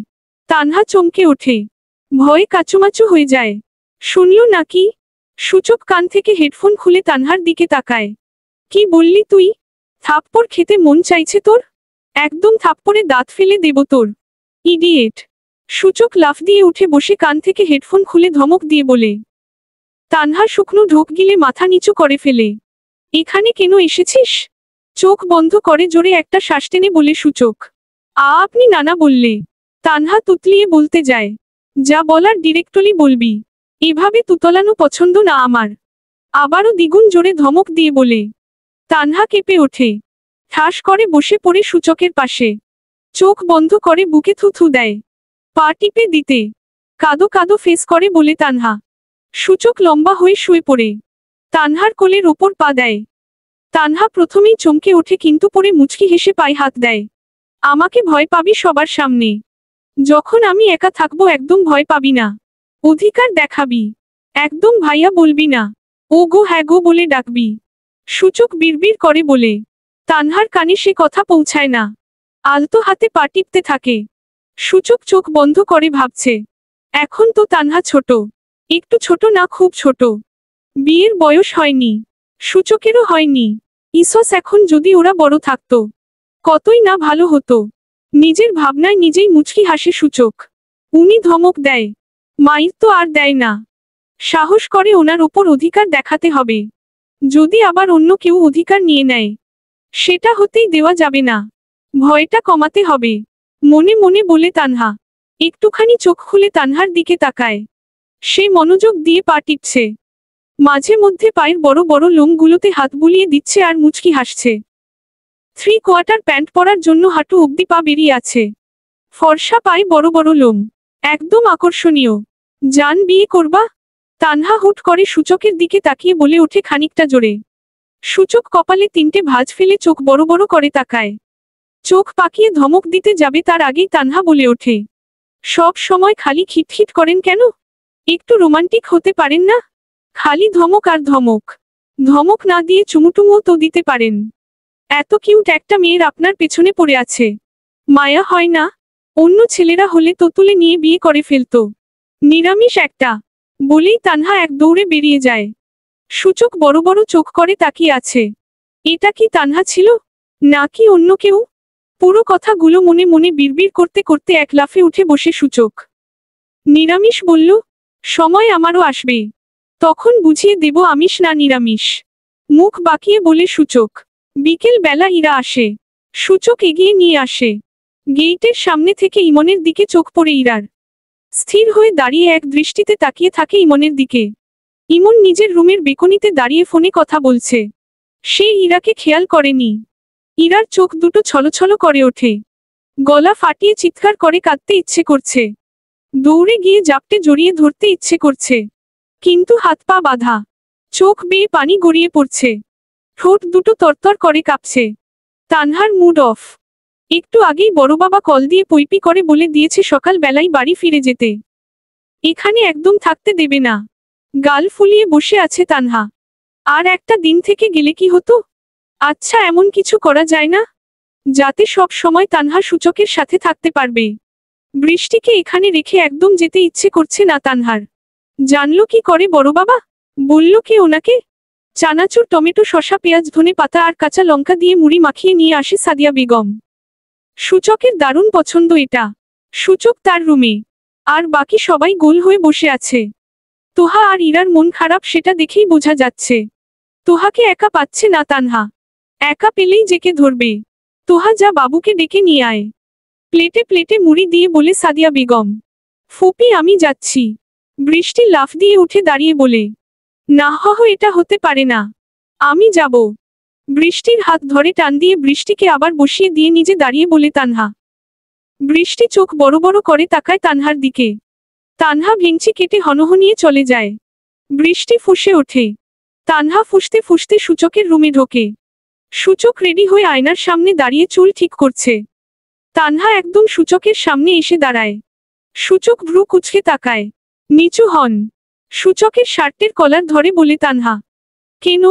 তানহা চমকে ওঠে। ভয়ে কাচুমাচু হয়ে যায়। শুনল নাকি? সূচক কান থেকে হেডফোন খুলে তানহার দিকে তাকায়। কি বললি তুই? থাপ্পড় খেতে মন চাইছে তোর? একদম থাপ্পড়ে দাঁত ফেলে দেব তোর। ইডিয়েট। সূচক লাফ দিয়ে উঠে বসে কান থেকে হেডফোন খুলে ধমক দিয়ে বলে। তানহা শুকনো ঢোক গিলে মাথা নিচু করে ফেলে। এখানে কেন এসেছিস? চোখ বন্ধ করে জোরে একটা শ্বাস টেনে বলে সূচক। আপনি নানা বললে। তানহা তুতলিয়ে বলতে যায়। যা বলার ডিরেক্টলি বলবি। এভাবে তুতলানো পছন্দ না আমার। আবারও দ্বিগুণ জোরে ধমক দিয়ে বলে। তানহা কেঁপে ওঠে। ঠাস করে বসে পড়ে সূচকের পাশে। চোখ বন্ধ করে বুকে থু থু দেয়। পা টিপে দিতে কাদো কাদো ফেস করে বলে তানহা। সূচক লম্বা হয়ে শুয়ে পড়ে তানহার কোলের ওপর পা দেয়। তানহা প্রথমেই চমকে ওঠে কিন্তু পরে মুচকি হেসে পায়ে হাত দেয়। আমাকে ভয় পাবি সবার সামনে। যখন আমি একা থাকবো একদম ভয় পাবি না। অধিকার দেখাবি। একদম ভাইয়া বলবি না। ও গো হ্যাঁ গো বলে ডাকবি। সূচক বিড়বিড় করে বলে। তানহার কানে সে কথা পৌঁছায় না। আলতো হাতে পা টিপতে থাকে। সূচক চোখ বন্ধ করে ভাবছে। এখন তো তানহা ছোট। একটু ছোট না খুব ছোট। বিয়ের বয়স হয়নি। সূচকেরও হয়নি। ইসস এখন যদি ওরা বড় থাকতো কতই না ভালো হতো। নিজের ভাবনায় নিজেই মুচকি হাসে সূচক। উনি ধমক দেয়। মাইর তো আর দেয় না। সাহস করে ওনার ওপর অধিকার দেখাতে হবে। যদি আবার অন্য কেউ অধিকার নিয়ে নেয় সেটা হতেই দেওয়া যাবে না। ভয়টা কমাতে হবে। মনে মনে বলে তানহা। একটুখানি চোখ খুলে তানহার দিকে তাকায়। সে মনোযোগ দিয়ে পা টিপছে। মাঝে মধ্যে পায়ের বড় বড় লোমগুলোতে হাত বুলিয়ে দিচ্ছে আর মুচকি হাসছে। 3/4 প্যান্ট পরার জন্য হাঁটু অব্দি পা বেরিয়ে আছে। ফর্সা পায়ে বড় বড় লোম। একদম আকর্ষণীয়। জান বিয়ে করবা? তানহা হুট করে সূচকের দিকে তাকিয়ে বলে ওঠে খানিকটা জোরে। সূচক কপালে 3টে ভাঁজ ফেলে চোখ বড় বড় করে তাকায়। চোখ পাকিয়ে ধমক দিতে যাবে তার আগেই তানহা বলে ওঠে। সব সময় খালি খিটখিট করেন কেন? একটু রোমান্টিক হতে পারেন না? খালি ধমক আর ধমক। ধমক না দিয়ে চুমুটুমুও তো দিতে পারেন। এত কিউট একটা মেয়ের আপনার পেছনে পড়ে আছে। মায়া হয় না? অন্য ছেলেরা হলে তো তুলে নিয়ে বিয়ে করে ফেলতো। নিরামিষ একটা। বলেই তানহা এক দৌড়ে বেরিয়ে যায়। সূচক বড় বড় চোখ করে তাকিয়ে আছে। এটা কি তানহা ছিল নাকি অন্য কেউ? পুরো কথাগুলো মনে মনে বিড়বিড় করতে করতে এক লাফে উঠে বসে সূচক। নিরামিষ বলল? সময় আমারও আসবে। তখন বুঝিয়ে দেব আমিষ না নিরামিষ। মুখ বাঁকিয়ে বলে সূচক। বিকেল বেলা ইরা আসে। সূচক এগিয়ে নিয়ে আসে। গেইটের সামনে থেকে ইমনের দিকে চোখ পড়ে ইরার। স্থির হয়ে দাঁড়িয়ে এক দৃষ্টিতে তাকিয়ে থাকে ইমনের দিকে। ইমন নিজের রুমের বেকনিতে দাঁড়িয়ে ফোনে কথা বলছে। সে ইরাকে খেয়াল করেনি। ইরার চোখ দুটো ছলছল করে ওঠে। গলা ফাটিয়ে চিৎকার করে কাঁদতে ইচ্ছে করছে। দৌড়ে গিয়ে জাপটে জড়িয়ে ধরতে ইচ্ছে করছে। কিন্তু হাত পা বাঁধা। চোখ বেয়ে পানি গড়িয়ে পড়ছে। ঠোঁট দুটো তরতর করে কাঁপছে। তানহার মুড অফ। একটু আগেই বড় বাবা কল দিয়ে পৈপি করে বলে দিয়েছে সকাল বেলায় বাড়ি ফিরে যেতে। এখানে একদম থাকতে দেবে না। গাল ফুলিয়ে বসে আছে তানহা। আর একটা দিন থেকে গেলে কি হতো? আচ্ছা এমন কিছু করা যায় না যাতে সব সময় তানহা সূচকের সাথে থাকতে পারবে? বৃষ্টিকে এখানে রেখে একদম যেতে ইচ্ছে করছে না তানহার। জানলো কি করে বড় বাবা? বলল কে ওনাকে? চানাচুর টমেটো শসা পেঁয়াজ ধনে পাতা আর কাঁচা লঙ্কা দিয়ে মুড়ি মাখিয়ে নিয়ে আসে সাদিয়া বেগম। সূচকের দারুণ পছন্দ এটা। সূচক তার রুমে। আর বাকি সবাই গোল হয়ে বসে আছে। তোহা আর ইরার মন খারাপ সেটা দেখেই বোঝা যাচ্ছে। তোহাকে একা পাচ্ছে না তানহা। একা পেলেই জেকে ধরবে। তোহা যা বাবুকে ডেকে নিয়ে আয়। প্লেটে প্লেটে মুড়ি দিয়ে বলে সাদিয়া বেগম। ফুপি আমি যাচ্ছি। বৃষ্টি লাফ দিয়ে উঠে দাঁড়িয়ে বলে। না এটা হতে পারে না। আমি যাব। বৃষ্টির হাত ধরে টান দিয়ে বৃষ্টিকে আবার বসিয়ে দিয়ে নিজে দাঁড়িয়ে বলে তানহা। বৃষ্টি চোখ বড় বড় করে তাকায় তানহার দিকে। তানহা ভেঙচি কেটে হনহনিয়ে চলে যায়। বৃষ্টি ফুঁসে ওঠে। তানহা ফুঁসতে ফুঁসতে সূচকের রুমে ঢোকে। সূচক রেডি হয়ে আয়নার সামনে দাঁড়িয়ে চুল ঠিক করছে। তানহা একদম সূচকের সামনে এসে দাঁড়ায়। সূচক ভ্রু কুঁচকে তাকায়। নিচু হন। সূচকের শার্টের কলার ধরে বলে তানহা। কেন?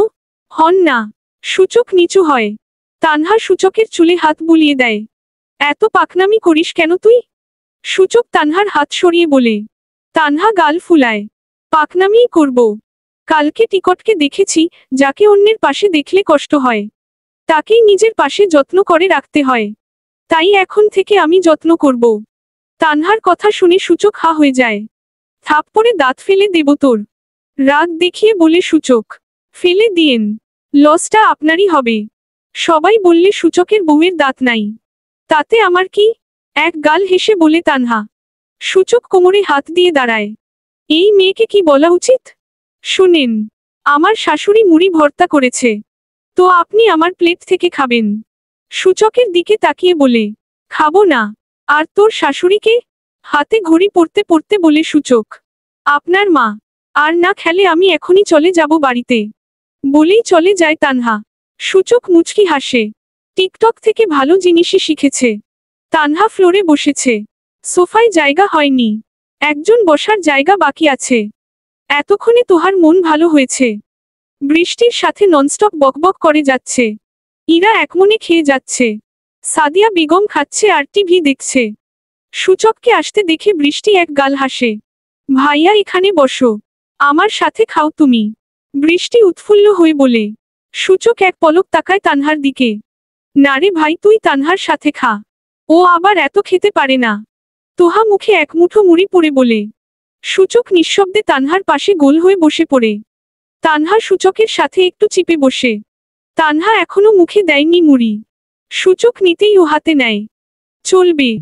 হন না। সূচক নিচু হয়। তানহা সূচকের চুলে হাত বুলিয়ে দেয়। এত পাকনামি করিস কেন তুই? সূচক তানহার হাত সরিয়ে বলে। তানহা গাল ফুলায়। পাকনামিই করব। কালকে টিকটকে দেখেছি যাকে অন্যের পাশে দেখলে কষ্ট হয় তাকেই নিজের পাশে যত্ন করে রাখতে হয়। তাই এখন থেকে আমি যত্ন করব। তানহার কথা শুনে সূচক হা হয়ে যায়। থাপ্পড়ে দাঁত ফেলে দেব তোর। রাগ দেখিয়ে বলে সূচক। ফেলে দিয়েন। লসটা আপনারই হবে। সবাই বললে সূচকের বউয়ের দাঁত নাই। তাতে আমার কি? এক গাল হেসে বলে তানহা। সূচক কোমরে হাত দিয়ে দাঁড়ায়। এই মেয়েকে কি বলা উচিত? শুনেন, আমার শাশুড়ি মুড়ি ভর্তা করেছে, তো আপনি আমার প্লেট থেকে খাবেন। সূচকের দিকে তাকিয়ে বলে, খাবো না। আর তোর শাশুড়িকে? হাতে ঘড়ি পড়তে পড়তে বলে সূচক। আপনার মা। আর না খেলে আমি এখনই চলে যাব বাড়িতে। বলেই চলে যায় তানহা। সূচক মুচকি হাসে। টিকটক থেকে ভালো জিনিসই শিখেছে। তানহা ফ্লোরে বসেছে। সোফায় জায়গা হয়নি। একজন বসার জায়গা বাকি আছে। এতক্ষণে তোহার মন ভালো হয়েছে। বৃষ্টির সাথে ননস্টপ বকবক করে যাচ্ছে। ইরা একমনে খেয়ে যাচ্ছে। সাদিয়া বেগম খাচ্ছে আর টিভি দেখছে। সূচককে আসতে দেখে বৃষ্টি এক গাল হাসে। ভাইয়া এখানে বসো। আমার সাথে খাও তুমি। বৃষ্টি উৎফুল্ল হয়ে বলে। সূচক এক পলক তাকায় তানহার দিকে। না রে ভাই, তুই তানহার সাথে খা। ও আবার এত খেতে পারে না। তোহা মুখে এক মুঠো মুড়ি পড়ে বলে। সূচক নিঃশব্দে তানহার পাশে গোল হয়ে বসে পড়ে। তানহা সূচকের সাথে একটু চিপে বসে। তানহা এখনো মুখে দেয়নি মুড়ি। সূচক নিতেই ও হাতে নেয়। চলবে।